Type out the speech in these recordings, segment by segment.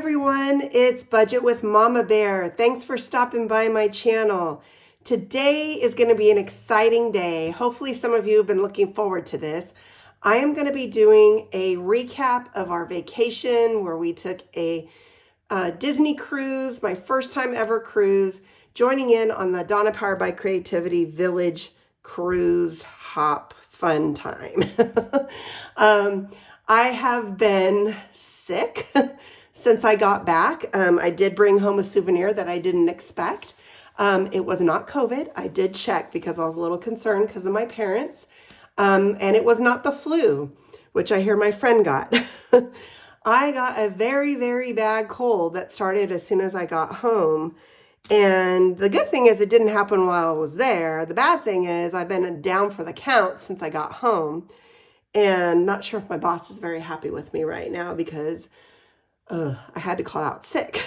everyone, it's Budget with Mama Bear. Thanks for stopping by my channel. Today is going to be an exciting day. Hopefully some of you have been looking forward to this. I am going to be doing a recap of our vacation where we took a Disney cruise, my first time ever cruise, joining in on the Donna Powered by Creativity Village Cruise Hop Fun Time. I have been sick since I got back. I did bring home a souvenir that I didn't expect. It was not COVID. I did check because I was a little concerned because of my parents. And it was not the flu, which I hear my friend got. I got a very, very bad cold that started as soon as I got home. And the good thing is it didn't happen while I was there. The bad thing is I've been down for the count since I got home. And not sure if my boss is very happy with me right now because I had to call out sick.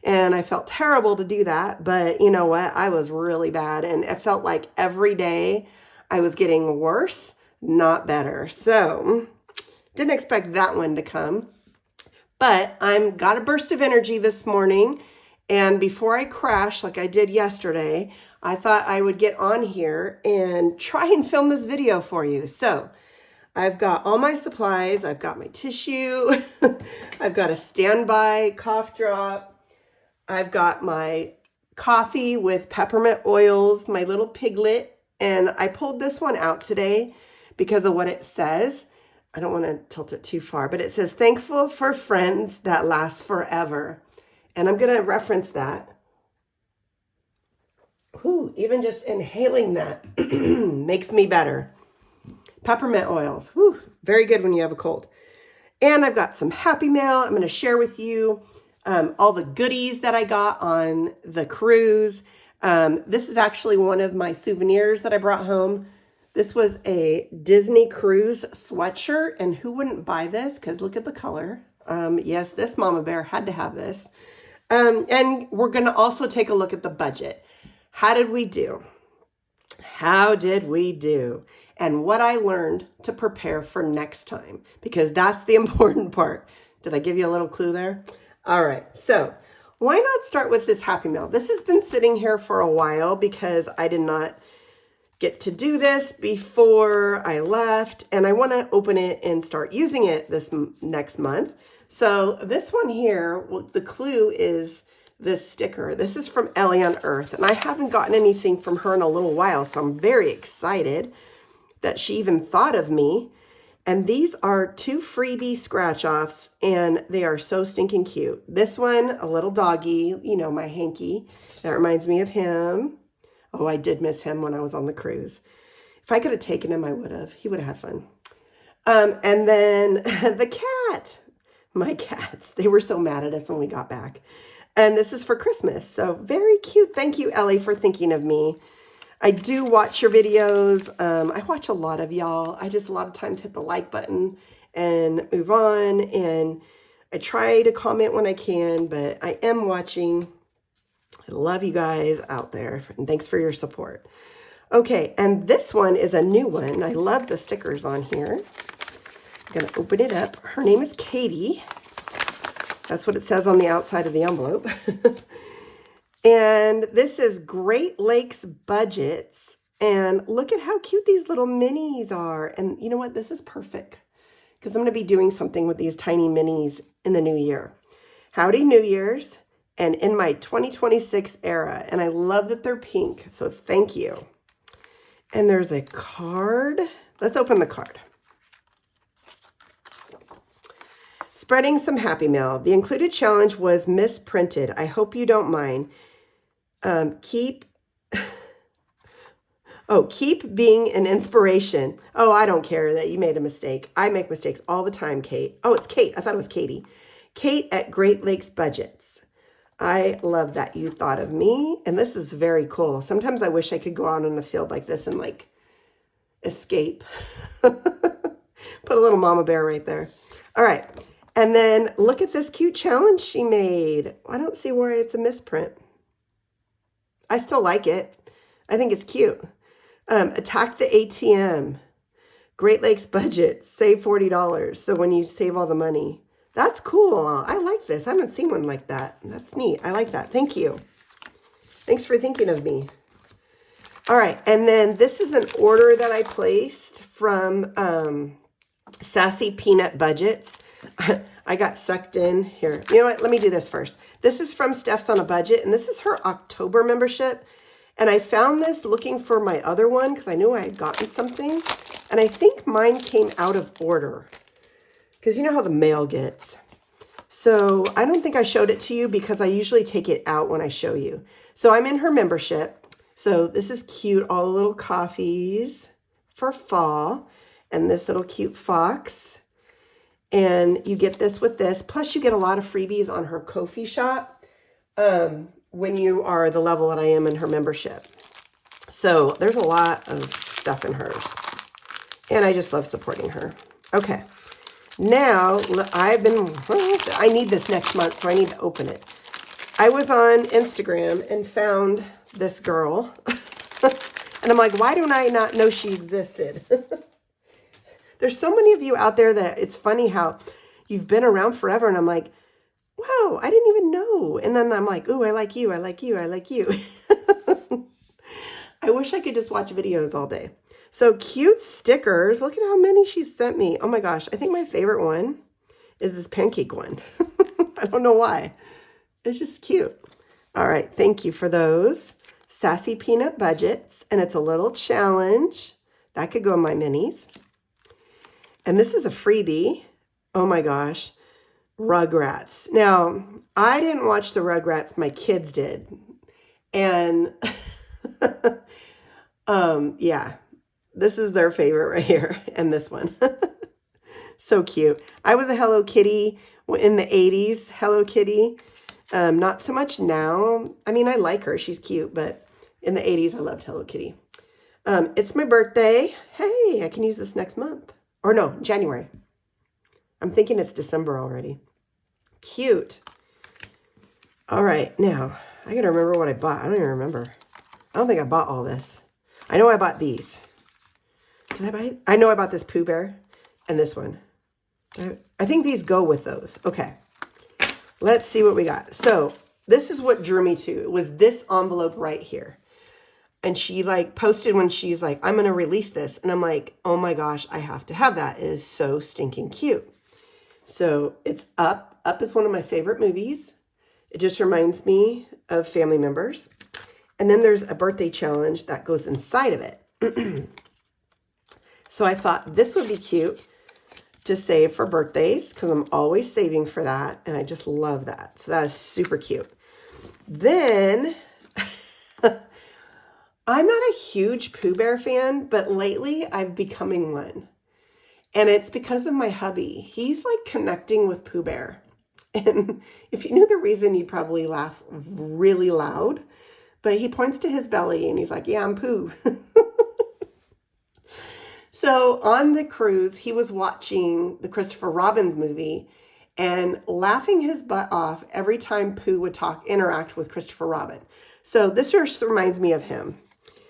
And I felt terrible to do that. But you know what? I was really bad. And it felt like every day I was getting worse, not better. So didn't expect that one to come. But I'm got a burst of energy this morning. And before I crash like I did yesterday, I thought I would get on here and try and film this video for you. So I've got all my supplies. I've got my tissue. I've got a standby cough drop. I've got my coffee with peppermint oils, my little piglet. And I pulled this one out today because of what it says. I don't want to tilt it too far, but it says, thankful for friends that last forever. And I'm going to reference that. Whew, even just inhaling that makes me better. Peppermint oils, whew, very good when you have a cold. And I've got some Happy Mail. I'm going to share with you all the goodies that I got on the cruise. This is actually one of my souvenirs that I brought home. This was a Disney cruise sweatshirt, and who wouldn't buy this? Because look at the color. Yes, this Mama Bear had to have this. And we're going to also take a look at the budget. How did we do? How did we do? And what I learned to prepare for next time, because that's the important part. Did I give you a little clue there? All right, so why not start with this Happy Meal? This has been sitting here for a while because I did not get to do this before I left, and I want to open it and start using it this next month. So this one here, well, the clue is this sticker. This is from Ellie on Earth, and I haven't gotten anything from her in a little while, so I'm very excited that she even thought of me. And these are 2 freebie scratch-offs, and they are so stinking cute. This one, a little doggy, you know, my hanky. That reminds me of him. Oh, I did miss him when I was on the cruise. If I could have taken him, I would have. He would have had fun. And then the cat. My cats, they were so mad at us when we got back. And this is for Christmas. So very cute. Thank you, Ellie, for thinking of me. I do watch your videos. I watch a lot of y'all. I just a lot of times hit the like button and move on. And I try to comment when I can, but I am watching. I love you guys out there. And thanks for your support. Okay, and this one is a new one. I love the stickers on here. I'm going to open it up. Her name is Katie. That's what it says on the outside of the envelope. And this is Great Lakes Budgets. And look at how cute these little minis are. And you know what? This is perfect because I'm going to be doing something with these tiny minis in the new year. Howdy New Year's and in my 2026 era. And I love that they're pink. So thank you. And there's a card. Let's open the card. Spreading some Happy Mail. The included challenge was misprinted. I hope you don't mind. Keep being an inspiration. Oh, I don't care that you made a mistake. I make mistakes all the time, Kate. Oh, it's Kate. I thought it was Katie. Kate at Great Lakes Budgets. I love that you thought of me. And this is very cool. Sometimes I wish I could go out in the field like this and like escape. Put a little Mama Bear right there. All right. And then look at this cute challenge she made. I don't see why it's a misprint. I still like it. I think it's cute. Attack the ATM. Great Lakes Budget. Save $40. So when you save all the money, That's cool. I like this. I haven't seen one like that. That's neat. I like that. Thank you. Thanks for thinking of me. All right. And then this is an order that I placed from Sassy Peanut Budgets. I got sucked in here. You know what? Let me do this first. This is from Stefs on a Budget, and this is her October membership. And I found this looking for my other one because I knew I had gotten something. And I think mine came out of order because you know how the mail gets. So I don't think I showed it to you because I usually take it out when I show you. So I'm in her membership. So this is cute. All the little coffees for fall. And this little cute fox. And you get this with this. Plus you get a lot of freebies on her Ko-fi shop when you are the level that I am in her membership. So there's a lot of stuff in hers. And I just love supporting her. Okay. Now I need this next month, so I need to open it. I was on Instagram and found this girl. And I'm like, why don't I not know she existed? There's so many of you out there that it's funny how you've been around forever. And I'm like, wow, I didn't even know. And then I'm like, ooh, I like you. I like you. I like you. I wish I could just watch videos all day. So cute stickers. Look at how many she sent me. Oh my gosh. I think my favorite one is this pancake one. I don't know why. It's just cute. All right. Thank you for those. Sassy Peanut Budgets. And it's a little challenge. That could go in my minis. And this is a freebie. Oh my gosh. Rugrats. Now, I didn't watch the Rugrats. My kids did. And yeah, this is their favorite right here. And this one. So cute. I was a Hello Kitty in the 80s. Hello Kitty. Not so much now. I mean, I like her. She's cute. But in the 80s, I loved Hello Kitty. It's my birthday. Hey, I can use this next month. Or no, January. I'm thinking it's December already. Cute. All right, now, I gotta remember what I bought. I don't even remember. I don't think I bought all this. I know I bought these. Did I buy? I know I bought this Pooh Bear and this one. I think these go with those. Okay. Let's see what we got. So this is what drew me to. It was this envelope right here. And she like posted when she's like, I'm going to release this. And I'm like, oh my gosh, I have to have that. It is so stinking cute. So it's Up. Up is one of my favorite movies. It just reminds me of family members. And then there's a birthday challenge that goes inside of it. So I thought this would be cute to save for birthdays because I'm always saving for that. And I just love that. So that is super cute. Then I'm not a huge Pooh Bear fan, but lately I'm becoming one. And it's because of my hubby. He's like connecting with Pooh Bear. And if you knew the reason, you'd probably laugh really loud. But he points to his belly and he's like, yeah, I'm Pooh. So on the cruise, he was watching the Christopher Robin movie and laughing his butt off every time Pooh would interact with Christopher Robin. So this just reminds me of him.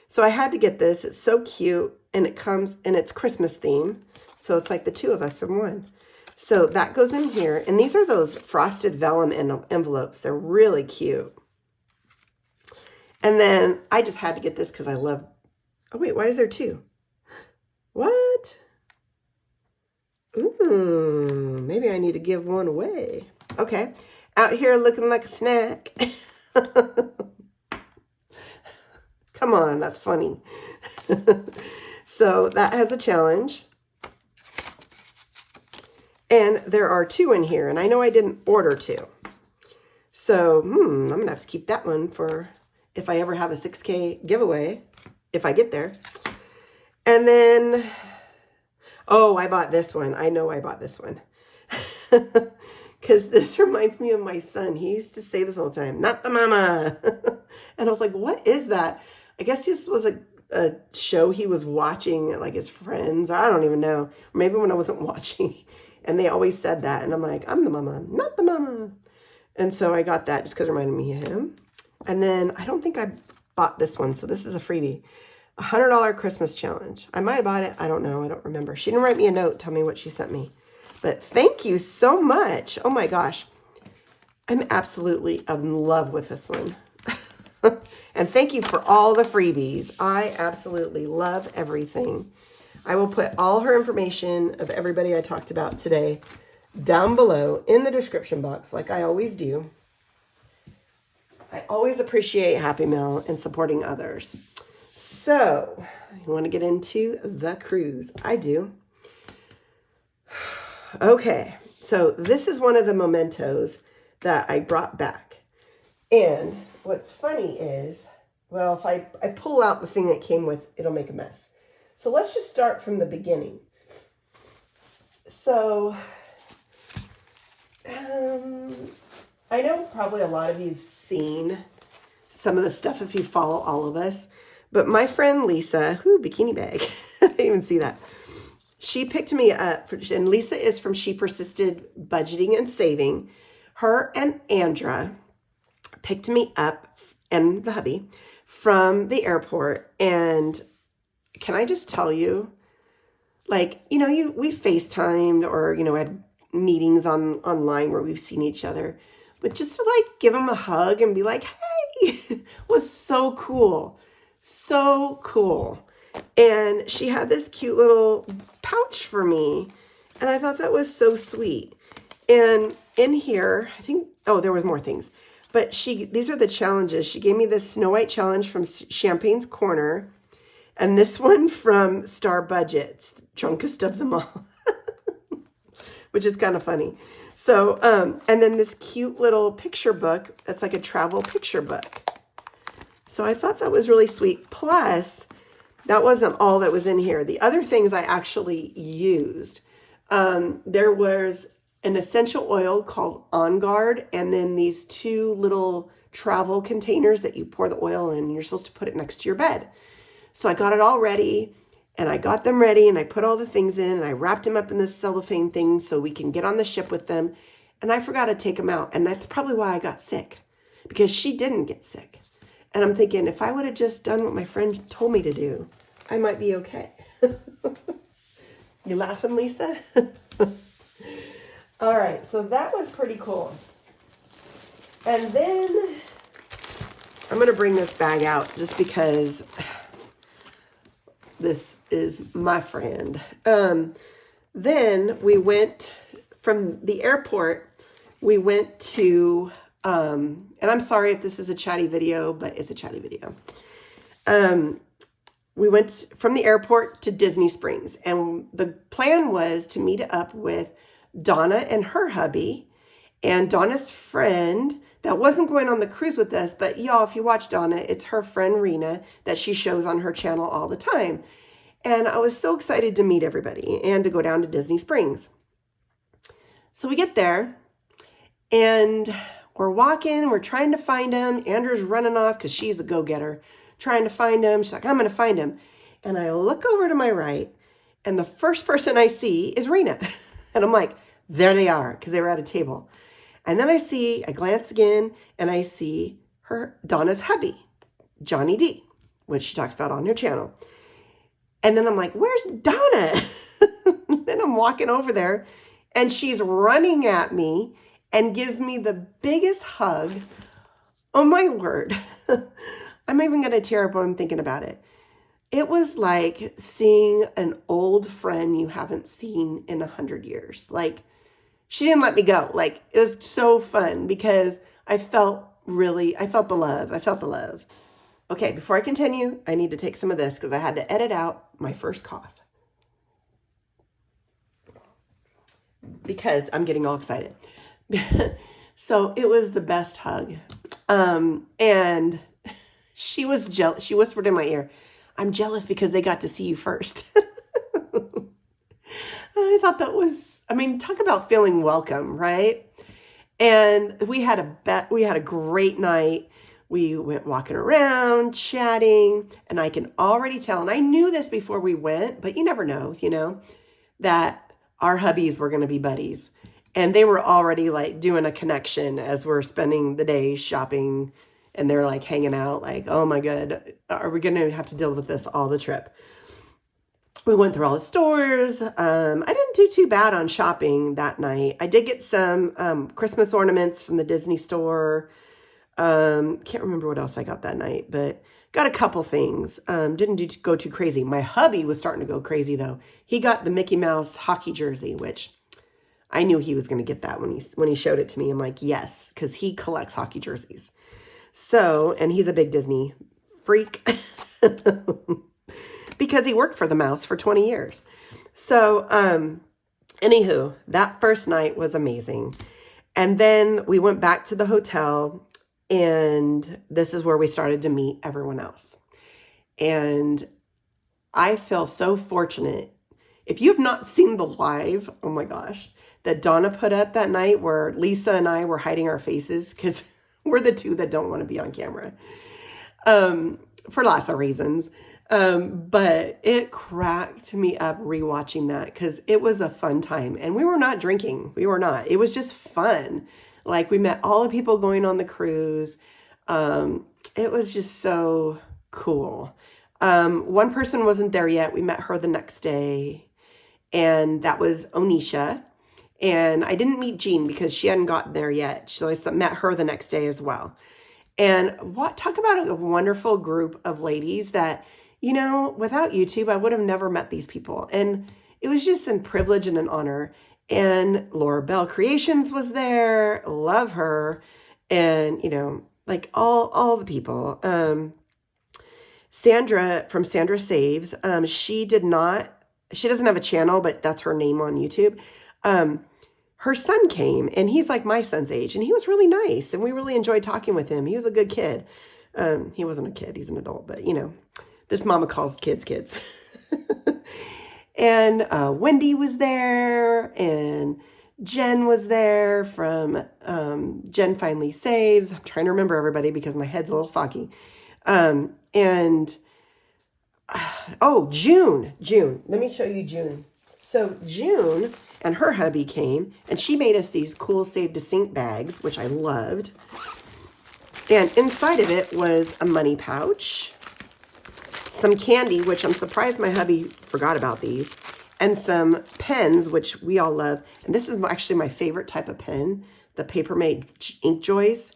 So I had to get this. It's so cute. And it comes in its Christmas theme. So it's like the two of us in one. So that goes in here. And these are those frosted vellum envelopes. They're really cute. And then I just had to get this because I love... Oh, wait. Why is there two? What? Ooh, maybe I need to give one away. Okay. Out here looking like a snack. Come on, that's funny. So that has a challenge. And there are two in here, and I know I didn't order two. So, I'm going to have to keep that one for if I ever have a 6K giveaway, if I get there. And then, oh, I bought this one. I know I bought this one. Because this reminds me of my son. He used to say this all the time, not the mama. And I was like, what is that? I guess this was a show he was watching, like his friends. I don't even know. Maybe when I wasn't watching. And they always said that. And I'm like, I'm the mama, not the mama. And so I got that just because it reminded me of him. And then I don't think I bought this one. So this is a freebie. $100 Christmas challenge. I might have bought it. I don't know. I don't remember. She didn't write me a note, tell me what she sent me. But thank you so much. Oh my gosh. I'm absolutely in love with this one. And thank you for all the freebies. I absolutely love everything. I will put all her information of everybody I talked about today down below in the description box, like I always do. I always appreciate Happy Mail and supporting others. So, you want to get into the cruise? I do. Okay, so this is one of the mementos that I brought back. And what's funny is, well, if I pull out the thing that came with, it'll make a mess. So let's just start from the beginning. So, I know probably a lot of you have seen some of the stuff if you follow all of us, but my friend Lisa, bikini bag, I didn't even see that. She picked me up, and Lisa is from She Persisted Budgeting and Saving. Her and Andra picked me up, and the hubby, from the airport. And can I just tell you, like, we FaceTimed or, had meetings online where we've seen each other. But just to like give him a hug and be like, hey, was so cool. So cool. And she had this cute little pouch for me. And I thought that was so sweet. And in here, I think, there was more things. But these are the challenges. She gave me this Snow White challenge from Champagne's Corner. And this one from Star Budgets, drunkest of them all. Which is kind of funny. So, and then this cute little picture book. That's like a travel picture book. So I thought that was really sweet. Plus, that wasn't all that was in here. The other things I actually used. There was an essential oil called On Guard, and then these 2 little travel containers that you pour the oil in, and you're supposed to put it next to your bed. So I got it all ready, and I got them ready, and I put all the things in, and I wrapped them up in this cellophane thing so we can get on the ship with them. And I forgot to take them out, and that's probably why I got sick, because she didn't get sick. And I'm thinking, if I would have just done what my friend told me to do, I might be okay. You laughing, Lisa? All right, so that was pretty cool. And then I'm going to bring this bag out just because this is my friend. Then we went from the airport, we went to, and I'm sorry if this is a chatty video, but it's a chatty video. We went from the airport to Disney Springs, and the plan was to meet up with Donna and her hubby and Donna's friend that wasn't going on the cruise with us. But y'all, if you watch Donna, it's her friend Rena that she shows on her channel all the time. And I was so excited to meet everybody and to go down to Disney Springs. So we get there and we're walking, we're trying to find him. Andrew's running off because she's a go-getter, trying to find him. She's like, I'm going to find him. And I look over to my right, and the first person I see is Rena. And I'm like, there they are, because they were at a table. And then I glance again, and I see Donna's hubby, Johnny D, which she talks about on her channel. And then I'm like, where's Donna? Then I'm walking over there, and she's running at me and gives me the biggest hug. Oh my word. I'm even going to tear up when I'm thinking about it. It was like seeing an old friend you haven't seen in 100 years. Like, she didn't let me go. Like, it was so fun because I felt the love. Okay, before I continue, I need to take some of this because I had to edit out my first cough. Because I'm getting all excited. So it was the best hug. And she was jealous. She whispered in my ear, I'm jealous because they got to see you first. I thought that was, talk about feeling welcome, right? And we had a great night. We went walking around, chatting, and I can already tell, and I knew this before we went, but you never know, that our hubbies were going to be buddies. And they were already like doing a connection as we're spending the day shopping, and they're like hanging out like, oh my God, are we going to have to deal with this all the trip? We went through all the stores. I didn't do too bad on shopping that night. I did get some Christmas ornaments from the Disney store. Can't remember what else I got that night, but got a couple things. Didn't go too crazy. My hubby was starting to go crazy though. He got the Mickey Mouse hockey jersey, which I knew he was going to get that when he showed it to me. I'm like, yes, because he collects hockey jerseys. So, and he's a big Disney freak because he worked for the mouse for 20 years. So, anywho, that first night was amazing. And then we went back to the hotel, and this is where we started to meet everyone else. And I feel so fortunate. If you have not seen the live, oh my gosh, that Donna put up that night where Lisa and I were hiding our faces because we're the two that don't want to be on camera for lots of reasons. But it cracked me up rewatching that because it was a fun time. And we were not drinking. We were not. It was just fun. Like we met all the people going on the cruise. It was just so cool. One person wasn't there yet. We met her the next day. And that was Onisha. And I didn't meet Jean because she hadn't gotten there yet. So I met her the next day as well. And talk about a wonderful group of ladies that, you know, without YouTube, I would have never met these people. And it was just a privilege and an honor. And Laura Bell Creations was there. Love her. And, you know, like all the people. Sandra from Sandra Saves. She doesn't have a channel, but that's her name on YouTube. Her son came, and he's like my son's age, and he was really nice, and we really enjoyed talking with him. He was a good kid. He wasn't a kid, he's an adult, but you know, this mama calls kids. And Wendy was there, and Jen was there from Jen Finally Saves. I'm trying to remember everybody because my head's a little foggy. June. Let me show you June. So June and her hubby came, and she made us these cool Save to Sink bags, which I loved. And inside of it was a money pouch, some candy, which I'm surprised my hubby forgot about these, and some pens, which we all love. And this is actually my favorite type of pen, the Paper Made Ink Joys.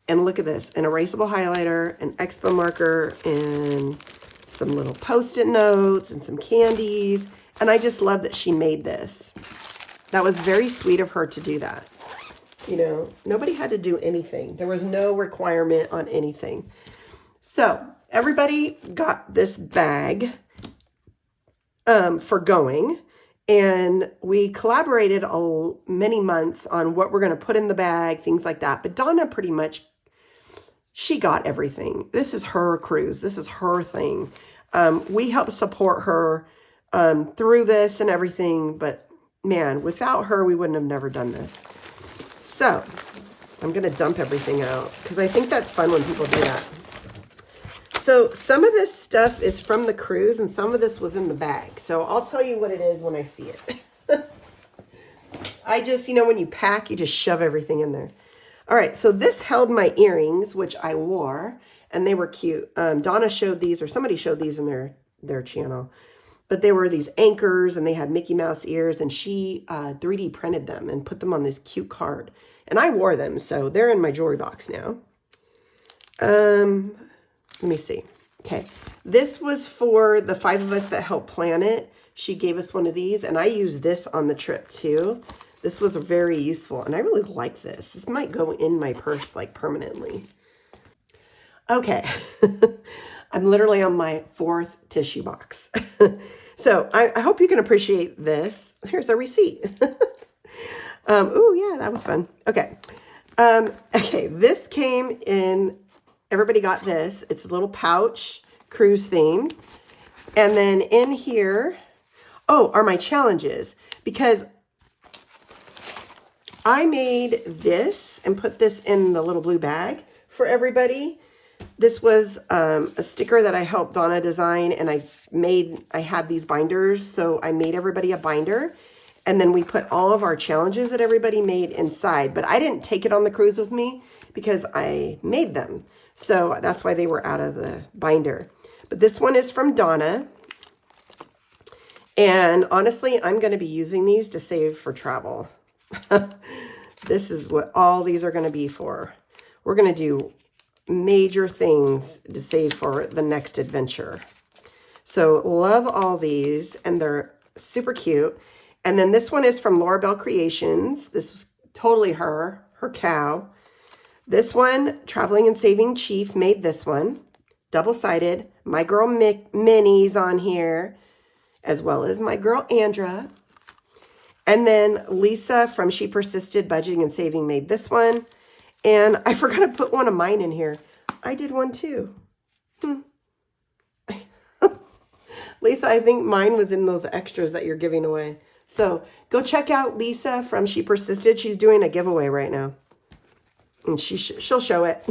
And look at this, an erasable highlighter, an expo marker, and some little Post-it notes, and some candies. And I just love that she made this. That was very sweet of her to do that. You know, nobody had to do anything. There was no requirement on anything. So everybody got this bag for going. And we collaborated many months on what we're going to put in the bag, things like that. But Donna pretty much, she got everything. This is her cruise. This is her thing. We helped support her through this and everything, but man, without her, we wouldn't have never done this. So I'm going to dump everything out because I think that's fun when people do that. So some of this stuff is from the cruise and some of this was in the bag. So I'll tell you what it is when I see it. I just, you know, when you pack, you just shove everything in there. All right. So this held my earrings, which I wore, and they were cute. Donna showed these, or somebody showed these in their channel. But they were these anchors, and they had Mickey Mouse ears, and she 3D printed them and put them on this cute card. And I wore them, so they're in my jewelry box now. Let me see. Okay, this was for the 5 of us that helped plan it. She gave us one of these, and I used this on the trip too. This was very useful, and I really like this. This might go in my purse like permanently. Okay. I'm literally on my 4th tissue box. So I hope you can appreciate this. Here's a receipt. Oh yeah, that was fun. Okay. Okay, this came in, everybody got this. It's a little pouch, cruise themed. And then in here, are my challenges. Because I made this and put this in the little blue bag for everybody. This was a sticker that I helped Donna design, and I had these binders, so I made everybody a binder, and then we put all of our challenges that everybody made inside, but I didn't take it on the cruise with me because I made them, so that's why they were out of the binder. But this one is from Donna, And honestly, I'm going to be using these to save for travel. This is what all these are going to be for. We're going to do major things to save for the next adventure. So love all these, and they're super cute. And then this one is from Laura Bell Creations. This was totally her cow. This one, Traveling and Saving Chief, made this one. Double-sided. My girl Minnie's on here, as well as my girl Andra. And then Lisa from She Persisted Budgeting and Saving made this one. And I forgot to put one of mine in here. I did one too. Lisa, I think mine was in those extras that you're giving away. So go check out Lisa from She Persisted. She's doing a giveaway right now. And she'll show it.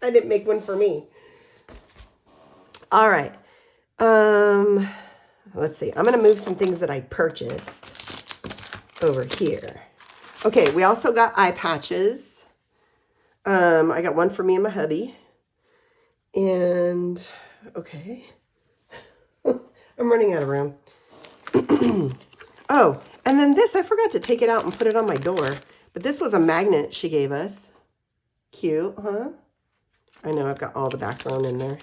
I didn't make one for me. All right. Let's see. I'm going to move some things that I purchased over here. Okay, we also got eye patches. I got one for me and my hubby. And, okay. I'm running out of room. Oh, and then this, I forgot to take it out and put it on my door. But this was a magnet she gave us. Cute, huh? I know, I've got all the background in there.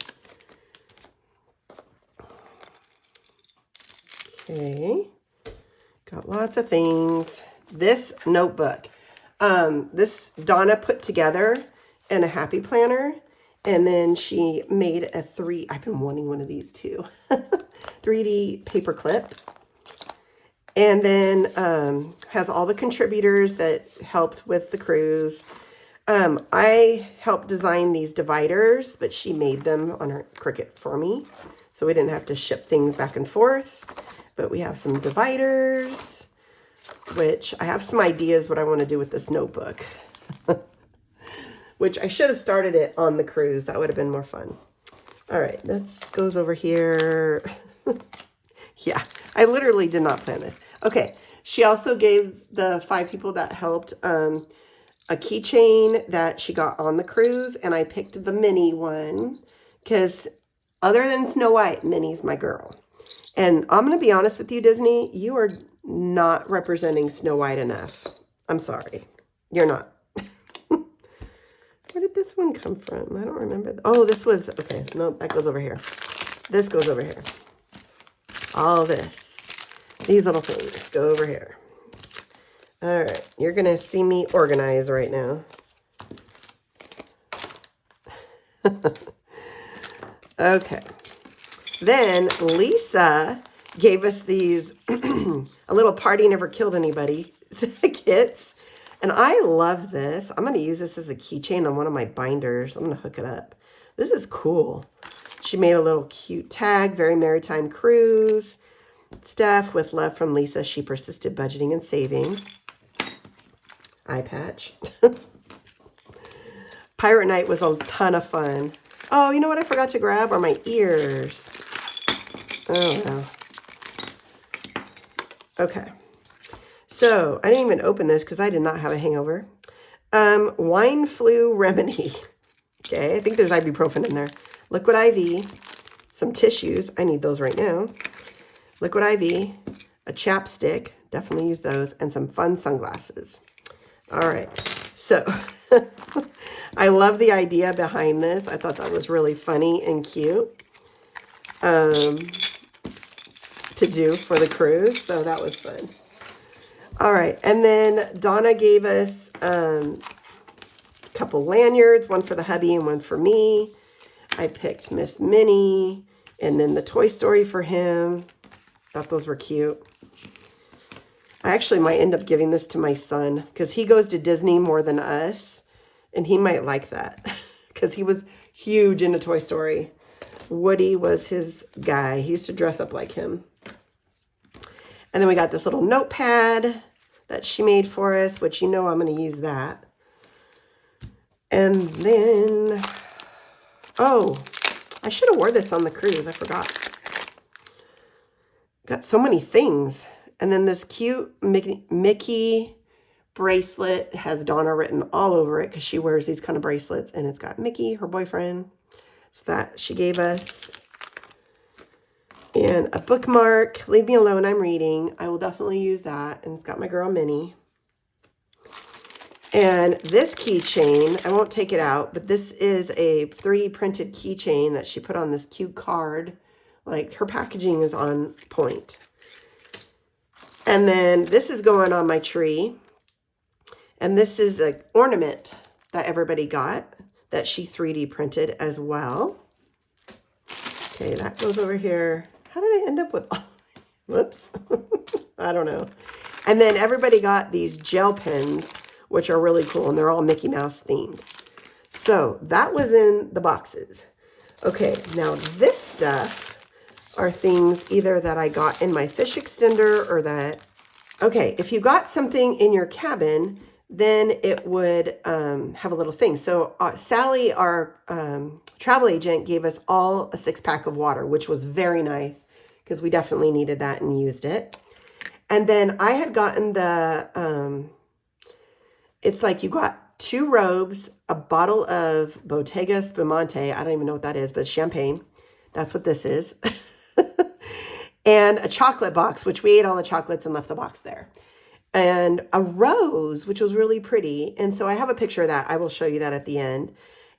Okay. Got lots of things. This notebook. This Donna put together in a happy planner. And then she made a I've been wanting one of these too. 3D paper clip. And then has all the contributors that helped with the cruise. I helped design these dividers, but she made them on her Cricut for me. So we didn't have to ship things back and forth. But we have some dividers, which I have some ideas what I want to do with this notebook. Which I should have started it on the cruise. That would have been more fun. All right, that goes over here. Yeah, I literally did not plan this. Okay, she also gave the 5 people that helped a keychain that she got on the cruise, and I picked the mini one because other than Snow White, Minnie's my girl. And I'm going to be honest with you, Disney, you are not representing Snow White enough. I'm sorry. You're not. Where did this one come from? I don't remember. Oh, this was, okay, no, that goes over here. This goes over here. All this. These little things go over here. All right, you're going to see me organize right now. Okay. Then Lisa gave us these A Little Party Never Killed Anybody kits. And I love this. I'm going to use this as a keychain on one of my binders. I'm going to hook it up. This is cool. She made a little cute tag, Very Maritime Cruise. Steph, with love from Lisa, She Persisted Budgeting and Saving. Eye patch. Pirate Night was a ton of fun. Oh, you know what I forgot to grab are my ears. Oh, no. Okay. So, I didn't even open this because I did not have a hangover. Wine flu remedy. Okay, I think there's ibuprofen in there. Liquid IV, some tissues. I need those right now. Liquid IV, a chapstick. Definitely use those. And some fun sunglasses. All right. So, I love the idea behind this. I thought that was really funny and cute to do for the cruise. So, that was fun. All right, and then Donna gave us a couple lanyards, one for the hubby and one for me. I picked Miss Minnie, and then the Toy Story for him. Thought those were cute. I actually might end up giving this to my son because he goes to Disney more than us, and he might like that because he was huge into Toy Story. Woody was his guy. He used to dress up like him. And then we got this little notepad that she made for us, which you know I'm going to use that. And then, oh, I should have wore this on the cruise. I forgot. Got so many things. And then this cute Mickey bracelet has Donna written all over it because she wears these kind of bracelets. And it's got Mickey, her boyfriend. So that she gave us. And a bookmark. Leave me alone, I'm reading. I will definitely use that. And it's got my girl Minnie. And this keychain, I won't take it out, but this is a 3D printed keychain that she put on this cute card. Like, her packaging is on point. And then this is going on my tree. And this is an ornament that everybody got that she 3D printed as well. Okay, that goes over here. How did I end up with all? Whoops. I don't know. And then everybody got these gel pens, which are really cool, and they're all Mickey Mouse themed. So that was in the boxes. Okay, now this stuff are things either that I got in my fish extender or that, okay, if you got something in your cabin, then it would have a little thing. So Sally, our travel agent, gave us all a 6-pack of water, which was very nice because we definitely needed that and used it. And then I had gotten the, it's like you got 2 robes, a bottle of Bottega Spumante. I don't even know what that is, but champagne. That's what this is. And a chocolate box, which we ate all the chocolates and left the box there. And a rose, which was really pretty. And so I have a picture of that. I will show you that at the end.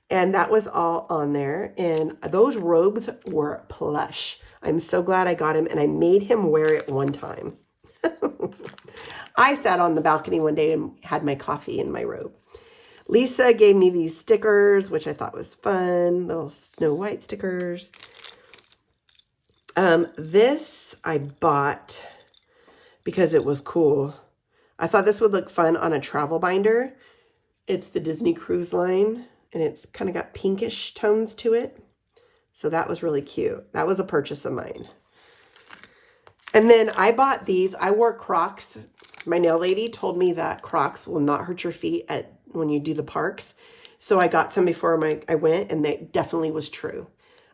And that was all on there. And those robes were plush. I'm so glad I got him. And I made him wear it one time. I sat on the balcony one day and had my coffee in my robe. Lisa gave me these stickers, which I thought was fun. Little Snow White stickers. This I bought because it was cool. I thought this would look fun on a travel binder. It's the Disney Cruise Line, and it's kind of got pinkish tones to it. So that was really cute. That was a purchase of mine. And then I bought these. I wore Crocs. My nail lady told me that Crocs will not hurt your feet when you do the parks. So I got some before I went, and that definitely was true.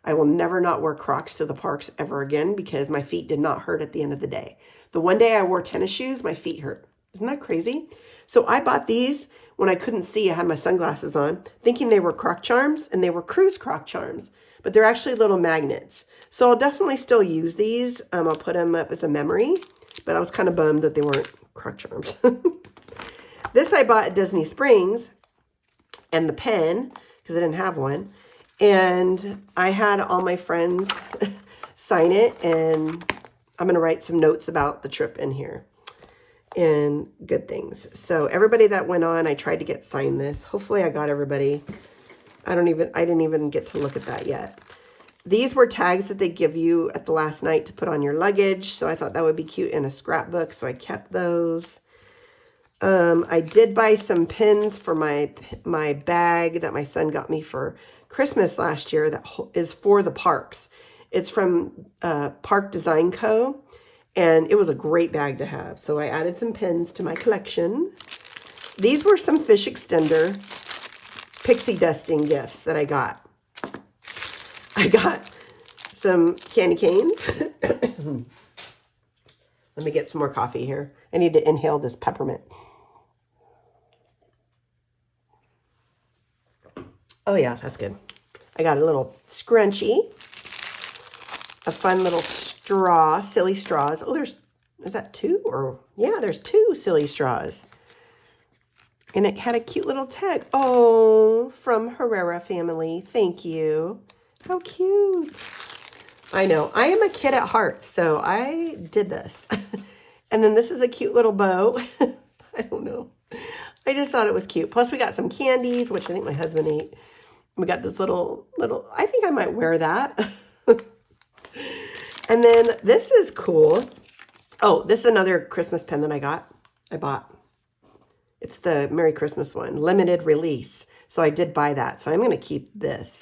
I will never not wear Crocs to the parks ever again because my feet did not hurt at the end of the day. The one day I wore tennis shoes, my feet hurt. Isn't that crazy? So I bought these when I couldn't see. I had my sunglasses on, thinking they were Croc Charms, and they were cruise Croc Charms, but they're actually little magnets. So I'll definitely still use these. I'll put them up as a memory, but I was kind of bummed that they weren't Croc Charms. This I bought at Disney Springs, and the pen, because I didn't have one. And I had all my friends sign it, and I'm going to write some notes about the trip in here and good things. So everybody that went on, I tried to get signed this. Hopefully I got everybody. I didn't even get to look at that yet. These were tags that they give you at the last night to put on your luggage. So I thought that would be cute in a scrapbook. So I kept those. I did buy some pins for my bag that my son got me for Christmas last year that is for the parks. It's from Park Design Co. And it was a great bag to have. So I added some pins to my collection. These were some fish extender pixie dusting gifts that I got. I got some candy canes. Let me get some more coffee here. I need to inhale this peppermint. Oh yeah, that's good. I got a little scrunchie. A fun little straw, silly straws. Oh, is that 2? Or yeah, there's 2 silly straws. And it had a cute little tag. Oh, from Herrera family. Thank you. How cute. I know. I am a kid at heart, so I did this. And then this is a cute little bow. I don't know. I just thought it was cute. Plus we got some candies, which I think my husband ate. We got this little, I think I might wear that. And then this is cool. Oh, this is another Christmas pen that I bought. It's the Merry Christmas one, limited release. So I did buy that. So I'm going to keep this.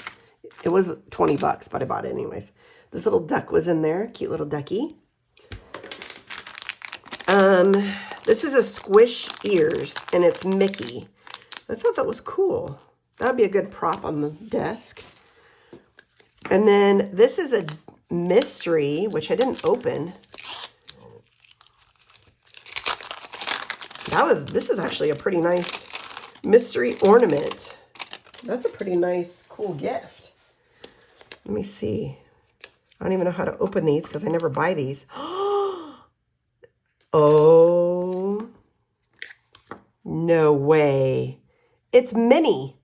It was $20, but I bought it anyways. This little duck was in there, cute little ducky. This is a squish ears, and it's Mickey. I thought that was cool. That would be a good prop on the desk. And then this is a mystery, which I didn't open. This is actually a pretty nice mystery ornament. That's a pretty nice, cool gift. Let me see. I don't even know how to open these because I never buy these. Oh, no way. It's mini.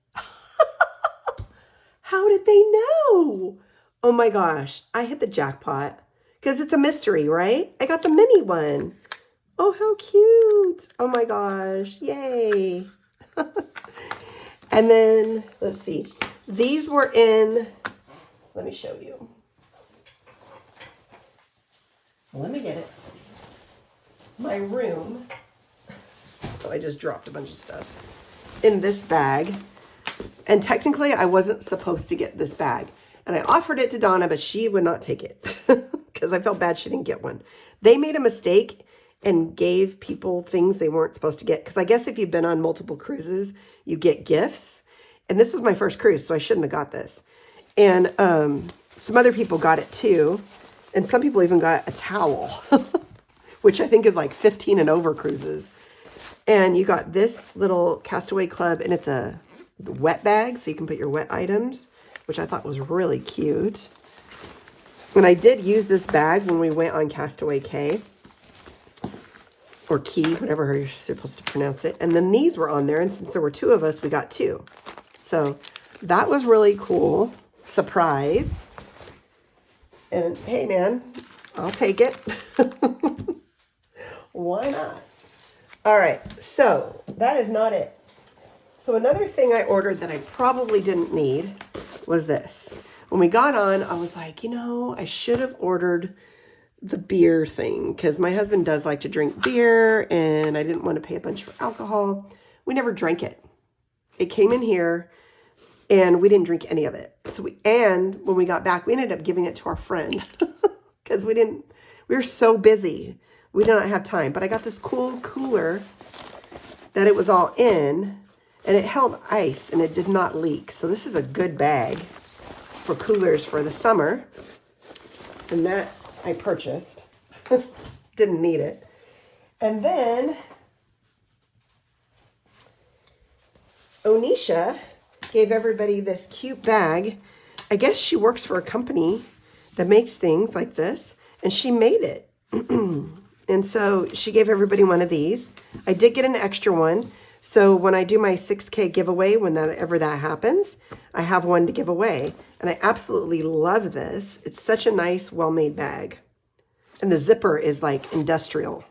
How did they know? Oh my gosh, I hit the jackpot because it's a mystery, right? I got the mini one. Oh, how cute. Oh my gosh, yay. And then, let's see. These were in, let me show you. Let me get it. My room. Oh, I just dropped a bunch of stuff in this bag. And technically, I wasn't supposed to get this bag. And I offered it to Donna, but she would not take it because I felt bad she didn't get one. They made a mistake and gave people things they weren't supposed to get. Because I guess if you've been on multiple cruises, you get gifts. And this was my first cruise, so I shouldn't have got this. And some other people got it too. And some people even got a towel, which I think is like 15 and over cruises. And you got this little Castaway Club, and it's a wet bag, so you can put your wet items, which I thought was really cute. And I did use this bag when we went on Castaway Cay, or Key, whatever you're supposed to pronounce it. And then these were on there, and since there were two of us, we got two. So that was really cool. Surprise. And hey, man, I'll take it. Why not? All right, so that is not it. So another thing I ordered that I probably didn't need was this. When we got on, I was like, you know, I should have ordered the beer thing because my husband does like to drink beer and I didn't want to pay a bunch for alcohol. We never drank it. It came in here and we didn't drink any of it. So when we got back, we ended up giving it to our friend because we were so busy. We did not have time, but I got this cool cooler that it was all in. And it held ice and it did not leak. So this is a good bag for coolers for the summer. And that I purchased. Didn't need it. And then Onisha gave everybody this cute bag. I guess she works for a company that makes things like this. And she made it. And so she gave everybody one of these. I did get an extra one. So when I do my 6K giveaway, whenever that happens, I have one to give away. And I absolutely love this. It's such a nice, well-made bag. And the zipper is like industrial.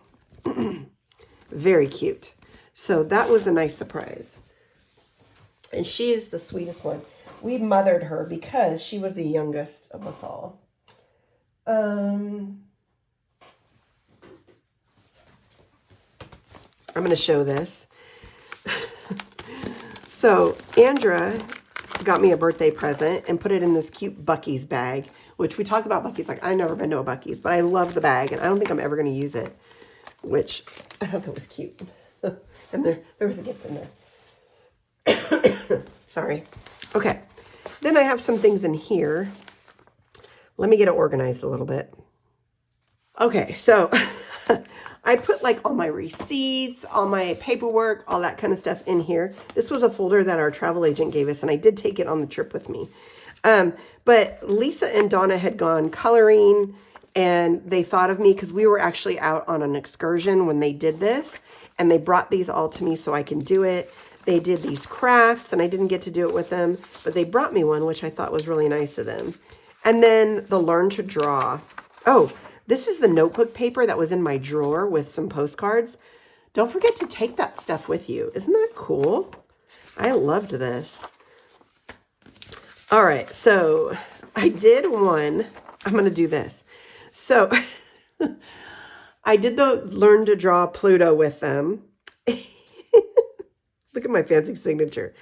Very cute. So that was a nice surprise. And she is the sweetest one. We mothered her because she was the youngest of us all. I'm going to show this. So Andra got me a birthday present and put it in this cute Buc-ee's bag, which we talk about Buc-ee's. Like, I've never been to a Buc-ee's, but I love the bag and I don't think I'm ever going to use it, which I thought that was cute. And there was a gift in there. Sorry. Okay. Then I have some things in here. Let me get it organized a little bit. Okay. So I put like all my receipts, all my paperwork, all that kind of stuff in here. This was a folder that our travel agent gave us, and I did take it on the trip with me. But Lisa and Donna had gone coloring, and they thought of me because we were actually out on an excursion when they did this, and they brought these all to me so I can do it. They did these crafts, and I didn't get to do it with them, but they brought me one, which I thought was really nice of them. And then the Learn to Draw. Oh, this is the notebook paper that was in my drawer with some postcards. Don't forget to take that stuff with you. Isn't that cool? I loved this. All right, so I did one. I'm going to do this. So I did the Learn to Draw Pluto with them. Look at my fancy signature.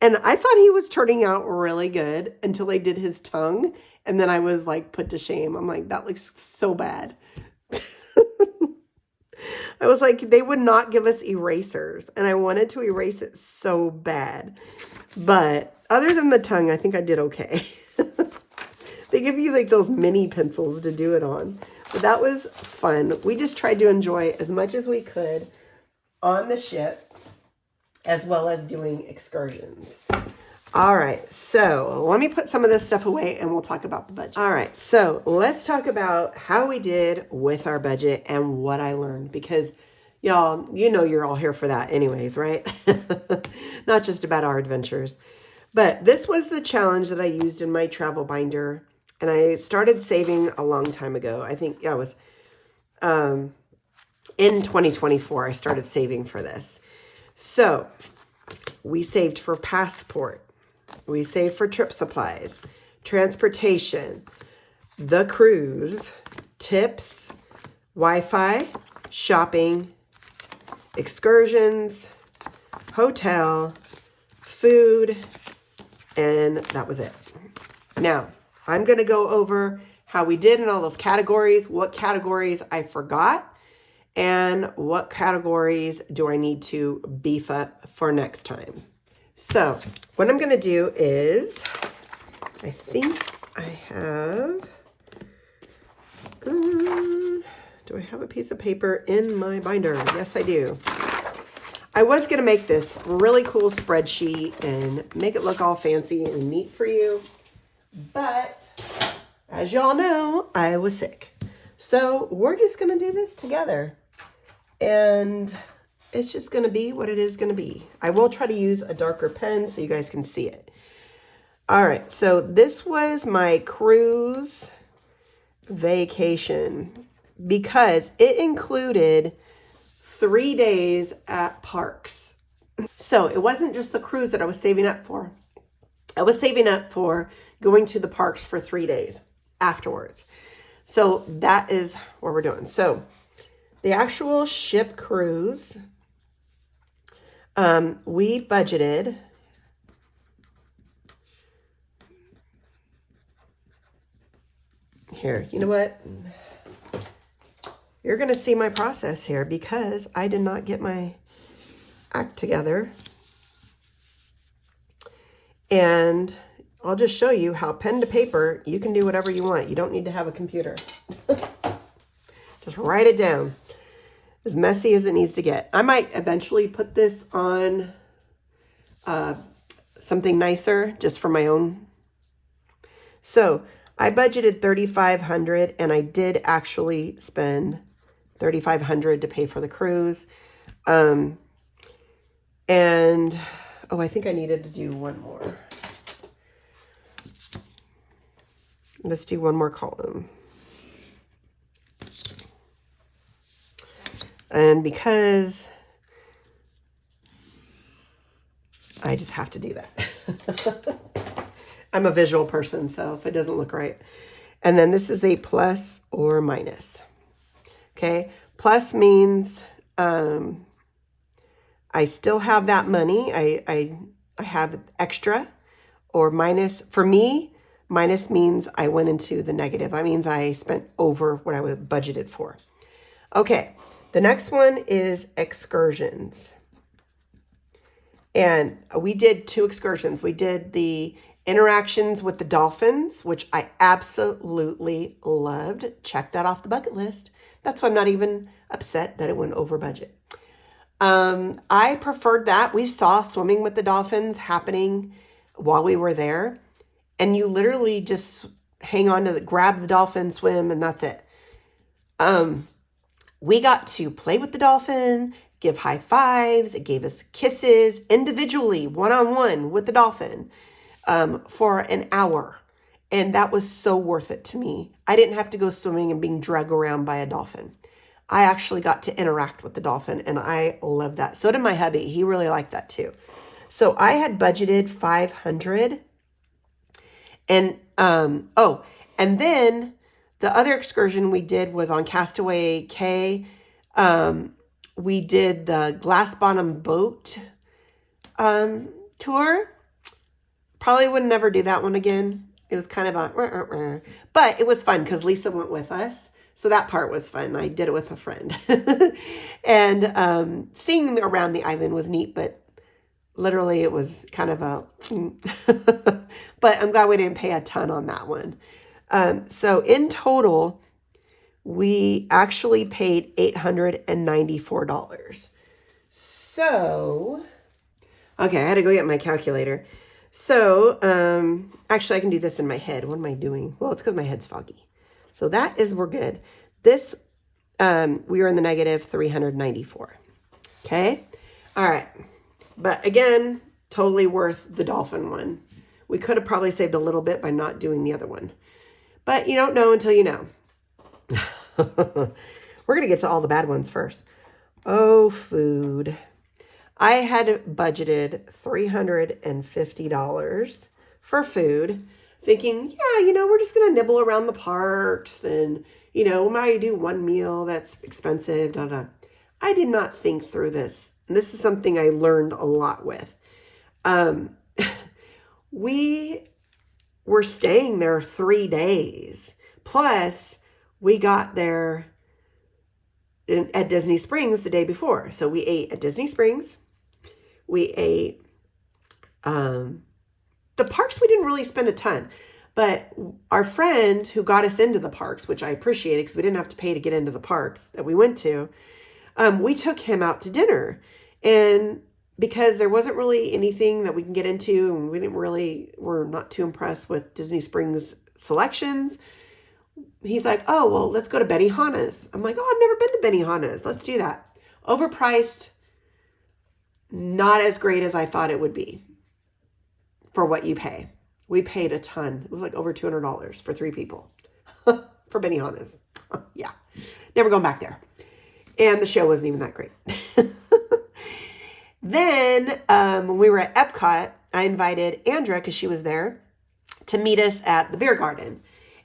And I thought he was turning out really good until I did his tongue. And then I was like put to shame. I'm like, that looks so bad. I was like, they would not give us erasers. And I wanted to erase it so bad. But other than the tongue, I think I did okay. They give you like those mini pencils to do it on. But that was fun. We just tried to enjoy as much as we could on the ship, as well as doing excursions. All right, so let me put some of this stuff away and we'll talk about the budget. All right, so let's talk about how we did with our budget and what I learned, because y'all, you know you're all here for that anyways, right? Not just about our adventures. But this was the challenge that I used in my travel binder, and I started saving a long time ago. I think it was in 2024, I started saving for this. So we saved for passport. We saved for trip supplies, transportation, the cruise, tips, Wi-Fi, shopping, excursions, hotel, food, and that was it. Now, I'm going to go over how we did in all those categories, what categories I forgot, and what categories do I need to beef up for next time. So what I'm going to do is, I think I have, do I have a piece of paper in my binder? Yes, I do. I was going to make this really cool spreadsheet and make it look all fancy and neat for you. But as y'all know, I was sick. So we're just going to do this together. And it's just going to be what it is going to be. I will try to use a darker pen so you guys can see it. All right, so this was my cruise vacation because it included 3 days at parks. So it wasn't just the cruise that I was saving up for. I was saving up for going to the parks for 3 days afterwards. So that is what we're doing. So the actual ship cruise, we budgeted here. You know what? You're going to see my process here because I did not get my act together. And I'll just show you how pen to paper, you can do whatever you want. You don't need to have a computer. Just write it down. As messy as it needs to get. I might eventually put this on something nicer just for my own. So I budgeted $3,500 and I did actually spend $3,500 to pay for the cruise. And oh, I think I needed to do one more. Let's do one more column. And because I just have to do that. I'm a visual person, so if it doesn't look right. And then this is a plus or minus. Okay, plus means I still have that money. I have extra. Or minus, for me, minus means I went into the negative. That means I spent over what I was budgeted for. Okay. The next one is excursions. And we did 2 excursions. We did the interactions with the dolphins, which I absolutely loved. Check that off the bucket list. That's why I'm not even upset that it went over budget. I preferred that. We saw swimming with the dolphins happening while we were there. And you literally just hang on to grab the dolphin, swim, and that's it. We got to play with the dolphin, give high fives. It gave us kisses individually, one-on-one with the dolphin for an hour. And that was so worth it to me. I didn't have to go swimming and being dragged around by a dolphin. I actually got to interact with the dolphin and I love that. So did my hubby. He really liked that too. So I had budgeted $500. And, and then the other excursion we did was on Castaway Cay. We did the glass bottom boat tour. Probably would never do that one again. It was kind of a, but it was fun because Lisa went with us. So that part was fun. I did it with a friend. And seeing around the island was neat, but literally it was kind of a, but I'm glad we didn't pay a ton on that one. So in total, we actually paid $894. So, okay, I had to go get my calculator. So, actually I can do this in my head. What am I doing? Well, it's because my head's foggy. So we're good. This, we were in the negative 394. Okay. All right. But again, totally worth the dolphin one. We could have probably saved a little bit by not doing the other one. But you don't know until you know. We're going to get to all the bad ones first. Oh, food. I had budgeted $350 for food, thinking, yeah, we're just going to nibble around the parks and, we might do one meal that's expensive. Da, da. I did not think through this. And this is something I learned a lot with. We were staying there 3 days. Plus, we got there at Disney Springs the day before. So we ate at Disney Springs. We ate the parks. We didn't really spend a ton. But our friend who got us into the parks, which I appreciated because we didn't have to pay to get into the parks that we went to, we took him out to dinner. And because there wasn't really anything that we can get into, and we're not too impressed with Disney Springs selections, he's like, oh, well, let's go to Benihana's. I'm like, oh, I've never been to Benihana's. Let's do that. Overpriced, not as great as I thought it would be for what you pay. We paid a ton. It was like over $200 for 3 people for Benihana's. Yeah, never going back there. And the show wasn't even that great. Then when we were at Epcot, I invited Andra, because she was there, to meet us at the beer garden.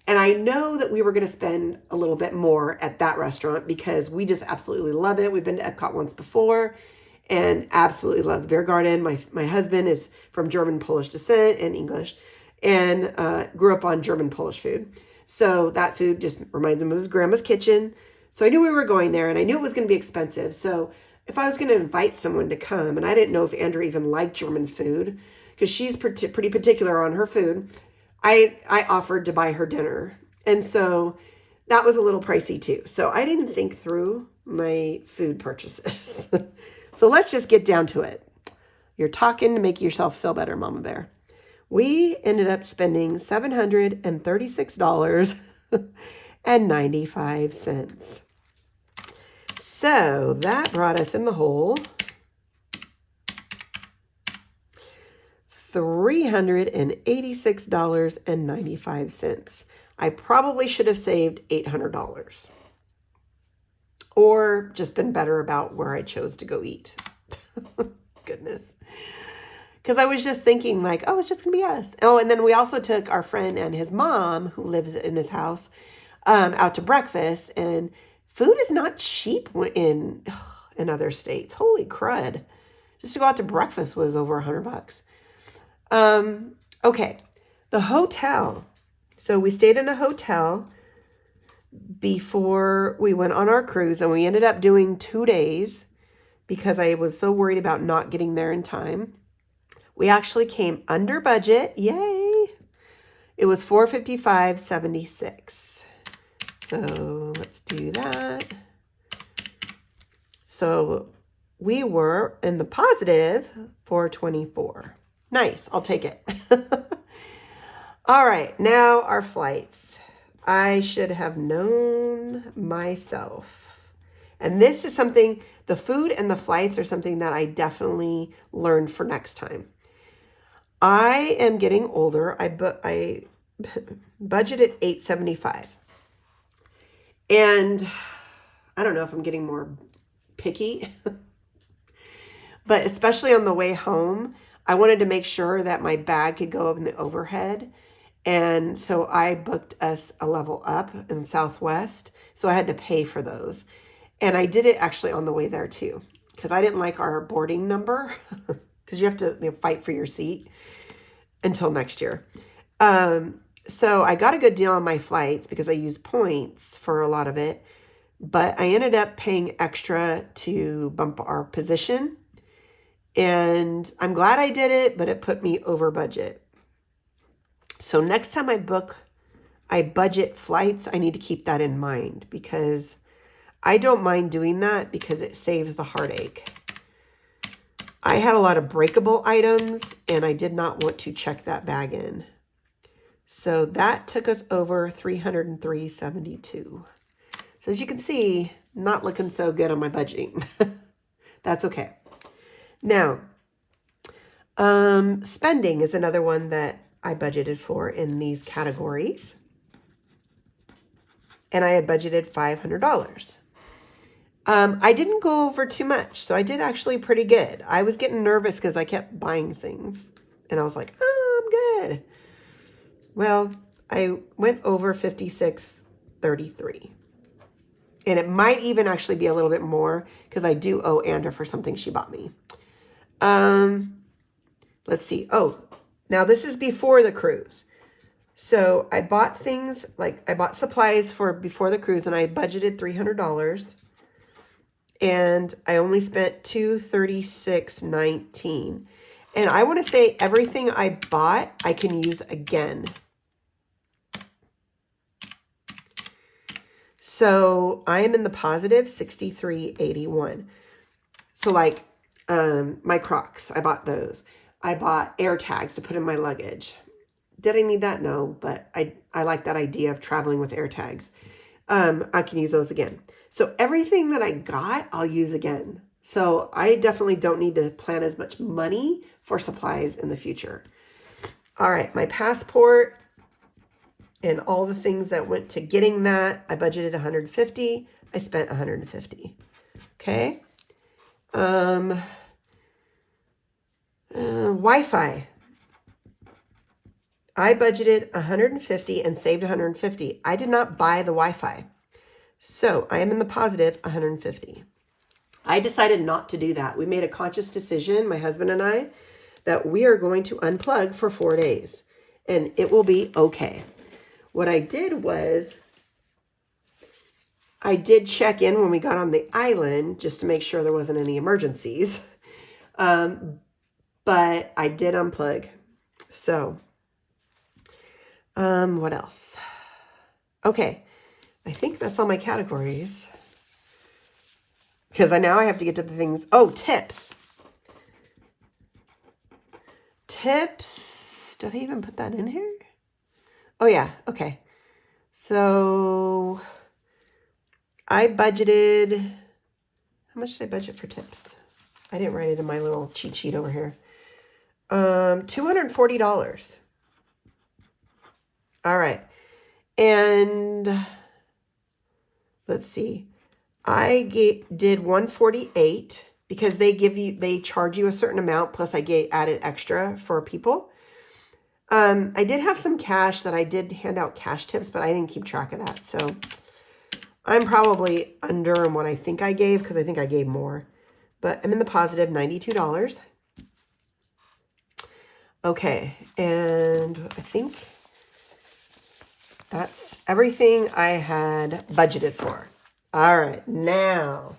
And I know that we were going to spend a little bit more at that restaurant because we just absolutely love it. We've been to Epcot once before and absolutely love the beer garden. My husband is from German Polish descent and English, and grew up on German Polish food. So that food just reminds him of his grandma's kitchen. So I knew we were going there, and I knew it was going to be expensive. So if I was going to invite someone to come, and I didn't know if Andrea even liked German food because she's pretty particular on her food, I offered to buy her dinner. And so that was a little pricey too. So I didn't think through my food purchases. So let's just get down to it. You're talking to make yourself feel better, Mama Bear. We ended up spending $736.95. So that brought us in the hole $386.95. I probably should have saved $800 or just been better about where I chose to go eat. Goodness. Because I was just thinking like, oh, it's just going to be us. Oh, and then we also took our friend and his mom, who lives in his house, out to breakfast. And food is not cheap in other states. Holy crud. Just to go out to breakfast was over $100. Okay. The hotel. So we stayed in a hotel before we went on our cruise, and we ended up doing 2 days because I was so worried about not getting there in time. We actually came under budget. Yay. It was $455.76. So let's do that. So we were in the positive $424. Nice. I'll take it. All right. Now our flights. I should have known myself. And this is something, the food and the flights are something that I definitely learned for next time. I am getting older. I budgeted $875. And I don't know if I'm getting more picky, but especially on the way home, I wanted to make sure that my bag could go up in the overhead. And so I booked us a level up in Southwest. So I had to pay for those. And I did it actually on the way there too, because I didn't like our boarding number because you have to fight for your seat until next year. So I got a good deal on my flights because I used points for a lot of it, but I ended up paying extra to bump our position. And I'm glad I did it, but it put me over budget. So next time I budget flights, I need to keep that in mind because I don't mind doing that because it saves the heartache. I had a lot of breakable items, and I did not want to check that bag in. So that took us over $303.72. So as you can see, not looking so good on my budgeting. That's okay. Now, spending is another one that I budgeted for in these categories. And I had budgeted $500. I didn't go over too much, so I did actually pretty good. I was getting nervous because I kept buying things. And I was like, oh, I'm good. Well, I went over $56.33. And it might even actually be a little bit more because I do owe Andra for something she bought me. Let's see. Oh, now this is before the cruise. So I bought things, like I bought supplies for before the cruise, and I budgeted $300. And I only spent $236.19. And I want to say everything I bought, I can use again. So I am in the positive $63.81. So like my Crocs, I bought those. I bought air tags to put in my luggage. Did I need that? No, but I like that idea of traveling with air tags. I can use those again. So everything that I got, I'll use again. So I definitely don't need to plan as much money for supplies in the future. All right, my passport and all the things that went to getting that, I budgeted $150. I spent $150. Okay. Wi-Fi. I budgeted $150 and saved $150. I did not buy the Wi-Fi. So I am in the positive $150. I decided not to do that. We made a conscious decision, my husband and I, that we are going to unplug for 4 days and it will be okay. What I did was I did check in when we got on the island just to make sure there wasn't any emergencies. But I did unplug. So, what else? Okay. I think that's all my categories. Because now I have to get to the things. Oh, tips. Tips. Did I even put that in here? Oh, yeah. Okay. So I budgeted. How much did I budget for tips? I didn't write it in my little cheat sheet over here. $240. All right. And let's see. I did $148 because they charge you a certain amount. Plus I added extra for people. I did have some cash that I did hand out cash tips, but I didn't keep track of that. So I'm probably under on what I think I gave because I think I gave more. But I'm in the positive $92. Okay, and I think that's everything I had budgeted for. All right, now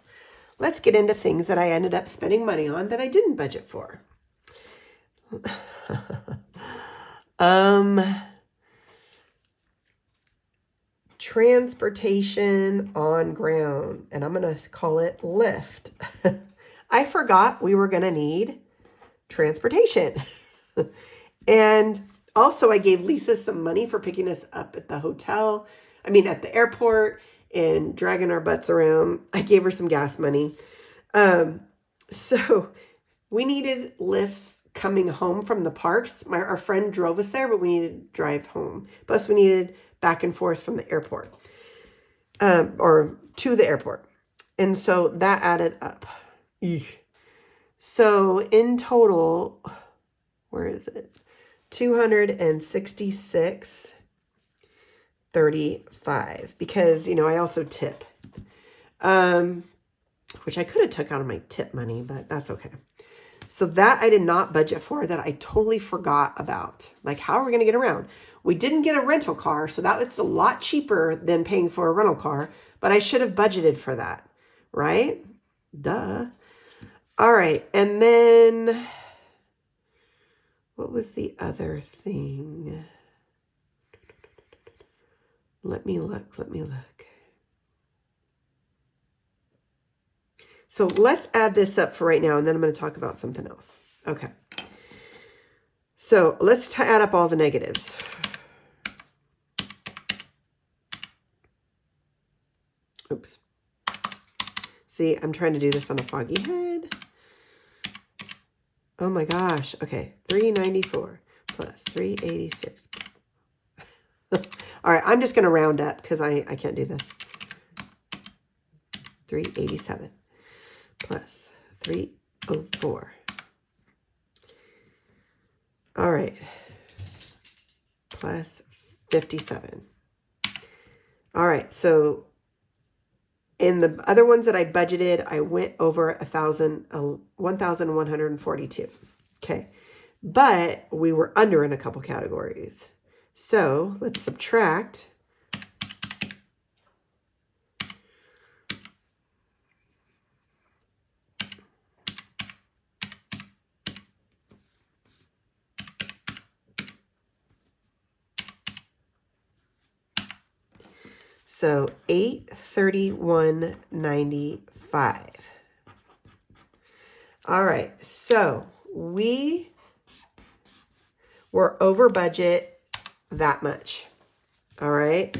let's get into things that I ended up spending money on that I didn't budget for. Transportation on ground, and I'm going to call it Lyft. I forgot we were going to need transportation. And also I gave Lisa some money for picking us up at the hotel. I mean, at the airport and dragging our butts around. I gave her some gas money. So we needed lifts coming home from the parks. Our friend drove us there, but we needed to drive home. Plus we needed back and forth from the airport, or to the airport. And so that added up. Eek. So in total, where is it? $266.35 because, I also tip, which I could have took out of my tip money, but that's okay. So that I did not budget for, that I totally forgot about. Like, how are we going to get around? We didn't get a rental car, so that was a lot cheaper than paying for a rental car, but I should have budgeted for that, right? Duh. All right, and then what was the other thing? Let me look. So let's add this up for right now, and then I'm going to talk about something else. Okay. So let's add up all the negatives. Oops. See, I'm trying to do this on a foggy head. Oh my gosh. Okay, 394 plus 386. All right, I'm just going to round up because I can't do this. 387 plus 304. All right, plus 57. All right, so in the other ones that I budgeted, I went over 1,142. Okay, but we were under in a couple categories. So let's subtract. So 831.95. All right, so we were over budget that much. All right.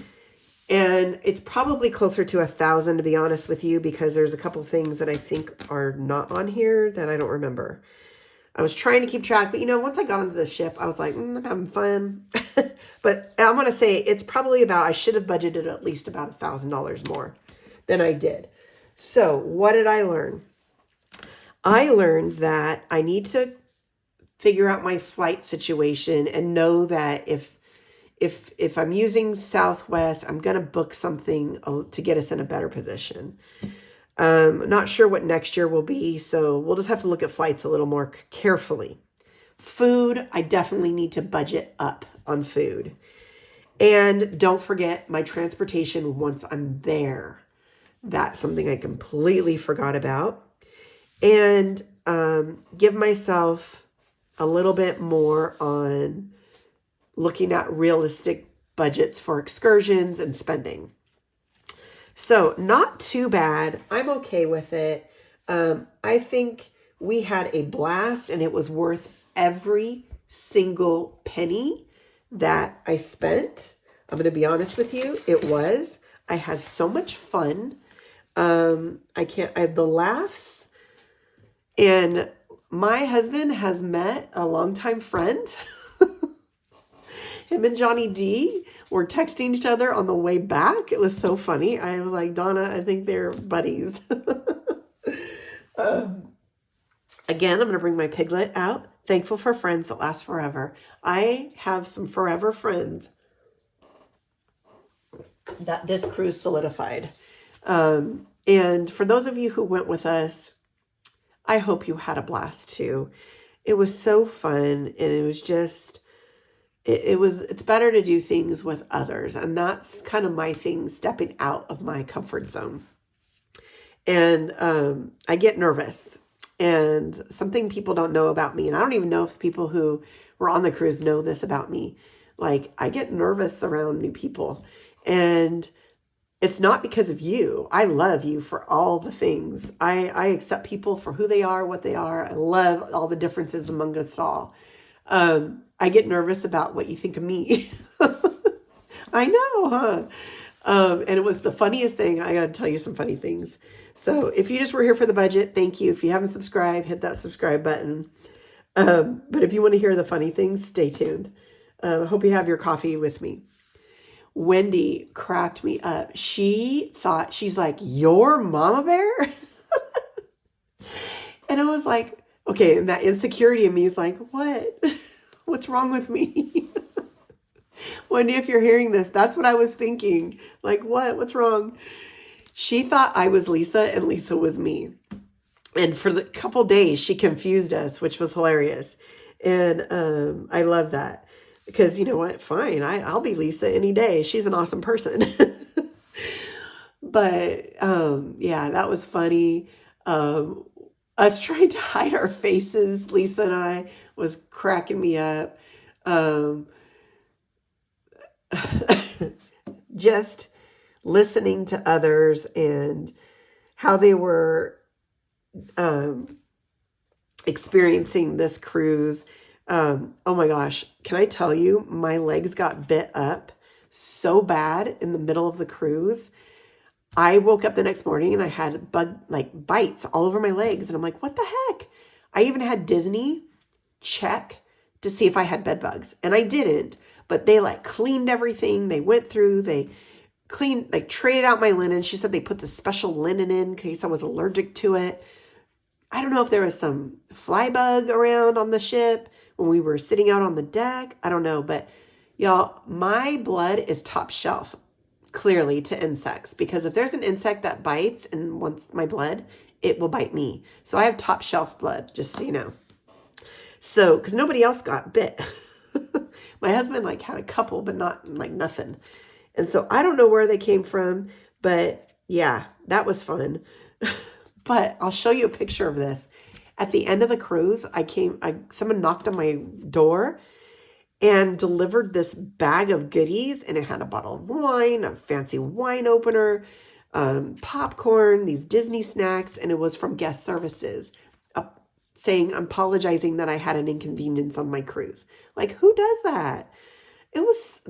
And it's probably closer to 1,000, to be honest with you, because there's a couple things that I think are not on here that I don't remember. I was trying to keep track, but once I got onto the ship, I was like, I'm having fun. But I'm going to say it's probably I should have budgeted at least about $1,000 more than I did. So what did I learn? I learned that I need to figure out my flight situation and know that if I'm using Southwest, I'm going to book something to get us in a better position. Not sure what next year will be, so we'll just have to look at flights a little more carefully. Food, I definitely need to budget up on food. And don't forget my transportation once I'm there. That's something I completely forgot about. And give myself a little bit more on looking at realistic budgets for excursions and spending. So not too bad. I'm okay with it. I think we had a blast and it was worth every single penny that I spent. I'm going to be honest with you. It was. I had so much fun. I had the laughs. And my husband has met a longtime friend. Him and Johnny D were texting each other on the way back. It was so funny. I was like, Donna, I think they're buddies. Again, I'm going to bring my piglet out. Thankful for friends that last forever. I have some forever friends that this cruise solidified. And for those of you who went with us, I hope you had a blast too. It was so fun, and it was just... It's better to do things with others. And that's kind of my thing, stepping out of my comfort zone. And I get nervous. And something people don't know about me, and I don't even know if people who were on the cruise know this about me. Like, I get nervous around new people. And it's not because of you. I love you for all the things. I accept people for who they are, what they are. I love all the differences among us all. I get nervous about what you think of me. I know, huh? And it was the funniest thing. I got to tell you some funny things. So if you just were here for the budget, thank you. If you haven't subscribed, hit that subscribe button. But if you want to hear the funny things, stay tuned. Hope you have your coffee with me. Wendy cracked me up. She's like, "Your mama bear?" And I was like, okay, and that insecurity in me is like, what? What's wrong with me? Wendy, if you're hearing this, that's what I was thinking. Like, what? What's wrong? She thought I was Lisa and Lisa was me. And for the couple days, she confused us, which was hilarious. And I love that. Because you know what? Fine. I'll be Lisa any day. She's an awesome person. But yeah, that was funny. Us trying to hide our faces, Lisa and I, was cracking me up. Just listening to others and how they were experiencing this cruise. Oh my gosh, can I tell you, my legs got bit up so bad in the middle of the cruise. I woke up the next morning and I had bites all over my legs. And I'm like, what the heck? I even had Disney check to see if I had bed bugs. And I didn't, but they cleaned everything. They went through, they cleaned, traded out my linen. She said they put the special linen in case I was allergic to it. I don't know if there was some fly bug around on the ship when we were sitting out on the deck. I don't know, but y'all, my blood is top shelf, clearly, to insects, because if there's an insect that bites and wants my blood, it will bite me. So I have top shelf blood, just so you know. So, because nobody else got bit. My husband had a couple, but not nothing. And so I don't know where they came from, but yeah, that was fun. But I'll show you a picture of this. At the end of the cruise, someone knocked on my door and delivered this bag of goodies, and it had a bottle of wine, a fancy wine opener, popcorn, these Disney snacks, and it was from guest services, saying, I'm apologizing that I had an inconvenience on my cruise. Who does that? It was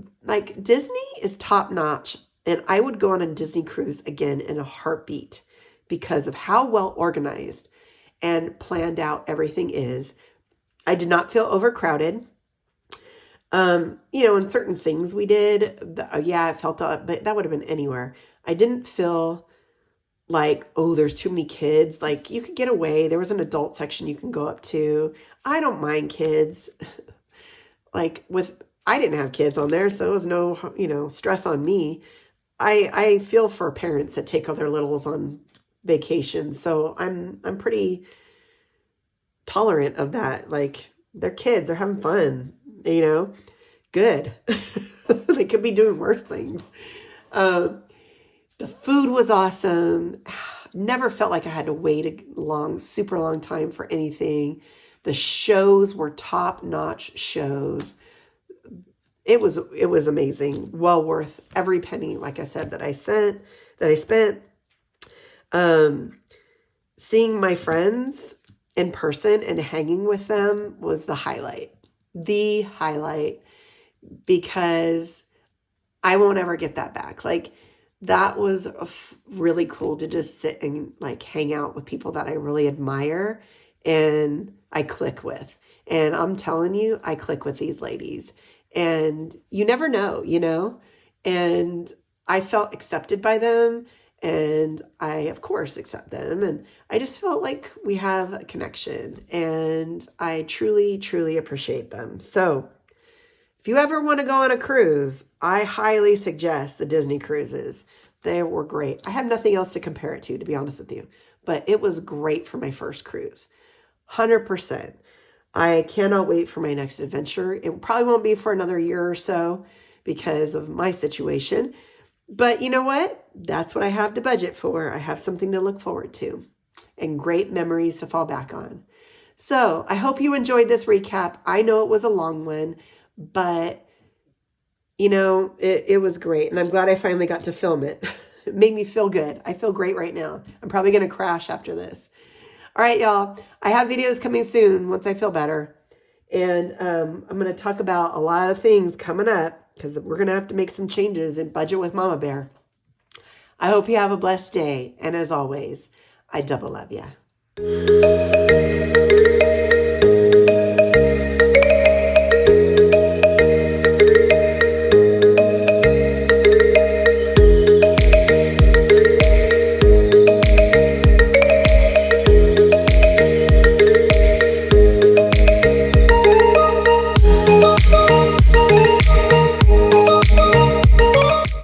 Disney is top notch, and I would go on a Disney cruise again in a heartbeat because of how well organized and planned out everything is. I did not feel overcrowded. In certain things we did, I felt that, but that would have been anywhere. I didn't feel oh, there's too many kids. You could get away. There was an adult section you can go up to. I don't mind kids. I didn't have kids on there, so it was no, stress on me. I feel for parents that take all their littles on vacation, so I'm pretty tolerant of that. They're kids, they're having fun, good. They could be doing worse things. The food was awesome. Never felt like I had to wait a super long time for anything. The shows were top-notch shows. It was amazing. Well worth every penny, like I said, that I spent. Seeing my friends in person and hanging with them was the highlight. The highlight, because I won't ever get that back. That was really cool to just sit and hang out with people that I really admire and I click with. And I'm telling you, I click with these ladies. And you never know, And I felt accepted by them. And I, of course, accept them. And I just felt like we have a connection. And I truly, truly appreciate them. So if you ever want to go on a cruise, I highly suggest the Disney cruises. They were great. I have nothing else to compare it to be honest with you. But it was great for my first cruise. 100%. I cannot wait for my next adventure. It probably won't be for another year or so because of my situation. But you know what? That's what I have to budget for. I have something to look forward to and great memories to fall back on. So I hope you enjoyed this recap. I know it was a long one, but it was great. And I'm glad I finally got to film it. It made me feel good. I feel great right now. I'm probably going to crash after this. All right, y'all. I have videos coming soon once I feel better. And I'm going to talk about a lot of things coming up because we're going to have to make some changes in Budget with Mama Bear. I hope you have a blessed day. And as always, I double love ya.